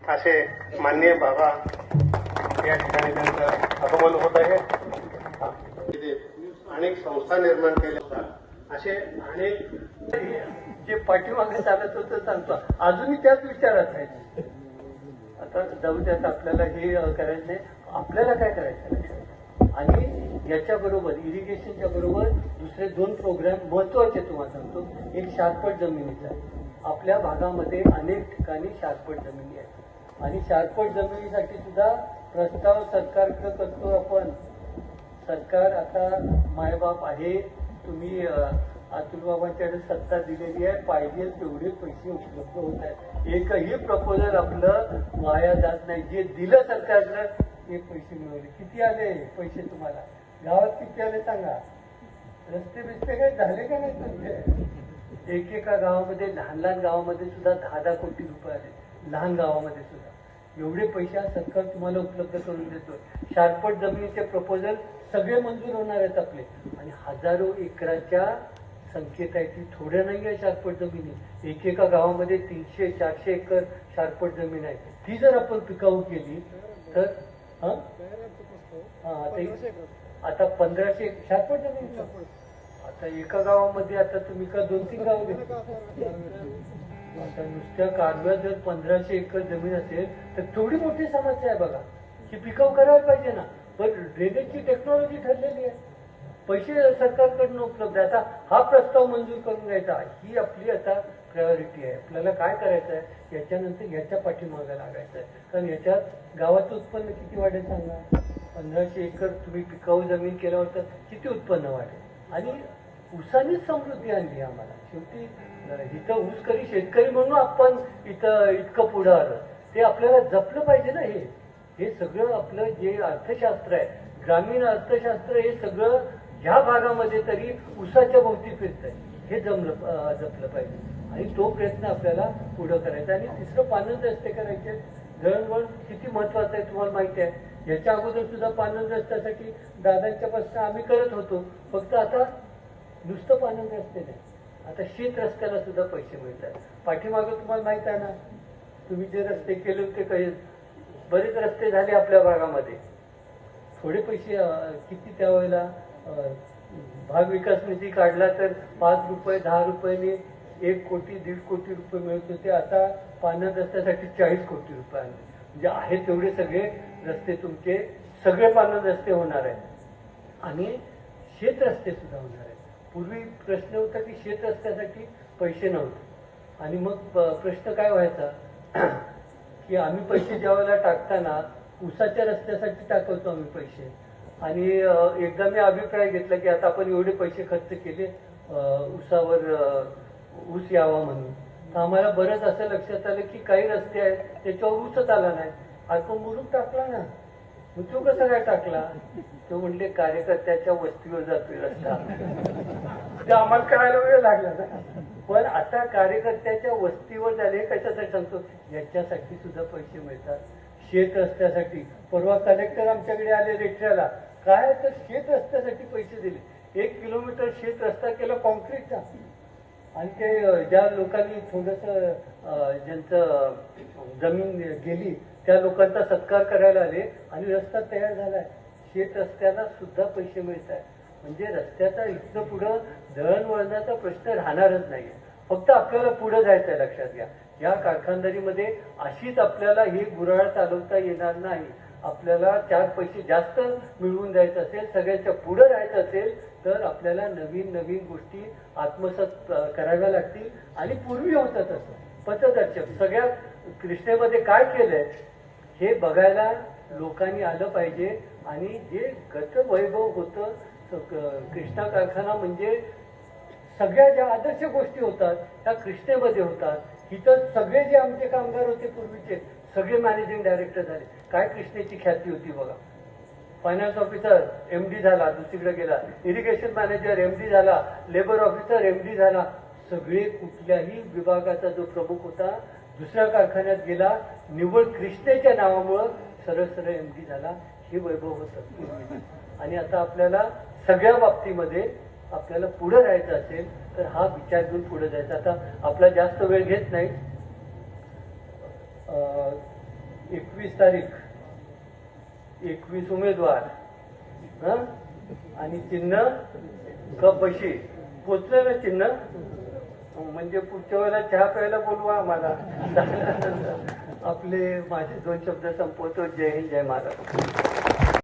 असे माननीय बाबा या ठिकाणी त्यांचं आगमन होत आहे. अनेक संस्था निर्माण केल्या, असे अनेक जे पाठीमागे चालत होतं सांगतो अजूनही त्याच विचारात आहे. आता जाऊ द्यात, आपल्याला हे करायचं नाही. आपल्याला काय करायचं आणि याच्याबरोबर इरिगेशनच्या बरोबर दुसरे 2 प्रोग्राम महत्वाचे तुम्हाला सांगतो. एक शारपट जमिनीचा आहे. आपल्या भागामध्ये अनेक ठिकाणी शारपट जमिनी आहेत आणि शारपट जमिनीसाठी सुद्धा प्रस्ताव सरकारकडे करतो आपण. सरकार आता मायबाप आहे, तुम्ही अतुल बाबांच्याकडे सत्ता दिलेली आहे, पाहिजे तेवढे पैसे उपलब्ध होत आहेत. एकही प्रपोजल आपलं वाया जात नाही. जे दिलं सरकारनं ते पैसे मिळवले. किती आले पैसे तुम्हाला गावात, किती आले सांगा. रस्ते बिस्ते काही झाले का नाही तुमचे? एकेका गावामध्ये, लहान लहान गावामध्ये सुद्धा 10-10 कोटी रुपये आले. लहान गावामध्ये सुद्धा एवढे पैसे सरकार तुम्हाला उपलब्ध करून देतो. शारपट जमिनीचे प्रपोजल सगळे मंजूर होणार आहेत आपले. आणि हजारो एकराच्या संख्येत आहे, ती थोड्या नाही आहे शारपट जमिनी. एकेका गावामध्ये 300-400 एकर शारपट जमीन आहे. ती जर आपण पिकाऊ केली तर आता 1500 शारपट जमीन. आता एका गावामध्ये आता तुम्ही का 2-3 गाव घेतली. आता नुसत्या कारव्यात जर 1500 एकर जमीन असेल तर थोडी मोठी समस्या आहे बघा. ही पिकाऊ करायला पाहिजे ना. पण ड्रेनेजची टेक्नॉलॉजी ठरलेली आहे, पैसे सरकारकडून उपलब्ध आहे. आता हा प्रस्ताव मंजूर करून घ्यायचा ही आपली आता प्रायोरिटी आहे. आपल्याला काय करायचं आहे, याच्यानंतर याच्या पाठीमागे लागायचं आहे. कारण याच्यात गावाचं उत्पन्न किती वाढेल सांगा. 1500 एकर तुम्ही पिकाऊ जमीन केल्यावर तर किती उत्पन्न वाढेल. आणि ऊसानीच समृद्धी आणली आम्हाला. शेवटी इथं ऊसकरी शेतकरी म्हणून आपण इथं इतकं पुढं आलं. ते आपल्याला जपलं पाहिजे ना. हे सगळं आपलं जे अर्थशास्त्र आहे, ग्रामीण अर्थशास्त्र, हे सगळं ह्या भागामध्ये तरी ऊसाच्या भोवती फिरत आहे. हे जपलं पाहिजे आणि तो प्रयत्न आपल्याला पुढं करायचा. आणि तिसरं पानंद रस्ते करायचे. दळणवळण किती महत्वाचं आहे तुम्हाला माहिती आहे. याच्या अगोदर सुद्धा पानंद रस्त्यासाठी दादांच्या पासून आम्ही करत होतो. फक्त आता नुसतं पानंद रस्ते नाही, आता शेत रस्त्याला सुद्धा पैसे मिळतात. पाठीमागं तुम्हाला माहित आहे ना, तुम्ही जे रस्ते केले होते, काही बरेच रस्ते झाले आपल्या भागामध्ये. थोडे पैसे किती त्यावेळेला भाग विकास निधी काढला तर 5 रुपये 10 रुपयाने 1 कोटी 1.5 कोटी रुपये मिळत होते. आता पानंद रस्त्यासाठी 40 कोटी रुपये आले. म्हणजे आहे तेवढे सगळे रस्ते तुमचे, सगळे पानंद रस्ते होणार आहेत आणि शेत रस्ते सुद्धा होणार आहेत. पूर्वी प्रश्न होता की शेत रस्त्यासाठी पैसे नव्हते आणि मग प्रश्न काय व्हायचा की आम्ही पैसे ज्यावेळेला टाकताना ऊसाच्या रस्त्यासाठी टाकवतो आम्ही पैसे. आणि एकदा मी अभिप्राय घेतला की आता आपण एवढे पैसे खर्च केले ऊसावर, ऊस यावा म्हणून. तर आम्हाला बरंच असं लक्षात आलं की काही रस्ते आहेत त्याच्यावर ऊसच आला नाही. आपण मुरुम टाकला ना, मग तो कसा काय टाकला. तो म्हणले कार्यकर्त्याच्या वस्तीवर जातोय रस्ता. ते आम्हाला कळायला वेळ लागला ना. पण आता कार्यकर्त्याच्या वस्तीवर झाले. कशासाठी सांगतो, याच्यासाठी सुद्धा पैसे मिळतात. शेत रस्त्यासाठी परवा कलेक्टर आमच्याकडे आले रेठऱ्याला. काय तर शेत रस्त्यासाठी पैसे दिले. 1 किलोमीटर शेत रस्ता केला कॉन्क्रीटचा. आणि ते ज्या लोकांनी थोडंसं ज्यांचं जमीन गेली त्या लोकांचा सत्कार करायला आले आणि रस्ता तयार झालाय. शेत रस्त्याला सुद्धा पैसे मिळत आहेत. म्हणजे रस्त्याचा इथं पुढं दळणवळणाचा प्रश्न राहणारच नाहीये. फक्त आपल्याला पुढे जायचं आहे. लक्षात घ्या, या कारखानदारीमध्ये अशीच आपल्याला ही गुऱ्हाळ चालवता येणार नाही. आपल्याला 4 पैसे जास्त मिळवून द्यायचं असेल, सगळ्यांच्या पुढे राहायचं असेल तर आपल्याला नवीन नवीन गोष्टी आत्मसात कराव्या लागतील. आणि पूर्वी होतं तसं पथदर्शक सगळ्या कृष्णेमध्ये काय केलंय हे बघायला लोकांनी आलं पाहिजे. आणि जे गतवैभव होतं कृष्णा कारखाना म्हणजे सगळ्या ज्या आदर्श गोष्टी होतात त्या कृष्णेमध्ये होतात. इथं सगळे जे आमचे कामगार होते पूर्वीचे सगळे मॅनेजिंग डायरेक्टर झाले. काय कृष्णेची ख्याती होती बघा. फायनान्स ऑफिसर MD झाला, दुसरीकडे गेला. इरिगेशन मॅनेजर MD झाला, लेबर ऑफिसर MD झाला. सगळे कुठल्याही विभागाचा जो प्रमुख होता दुसऱ्या कारखान्यात गेला. निव्वळ कृष्णेच्या नावामुळं सरळ MD झाला. हे वैभव होतं. आणि आता आपल्याला सगळ्या बाबतीमध्ये आपल्याला पुढे राहायचं असेल तर हा विचार घेऊन पुढे जायचा. आता आपला जास्त वेळ घेत नाही. 21 तारीख, 21 उमेदवार, हं? आणि चिन्ह कपशी पोचलं ना चिन्ह, म्हणजे पुढच्या वेळेला चहा प्यायला बोलवा आम्हाला. आपले माझे 2 शब्द संपवतो. जय हिंद, जय महाराष्ट्र.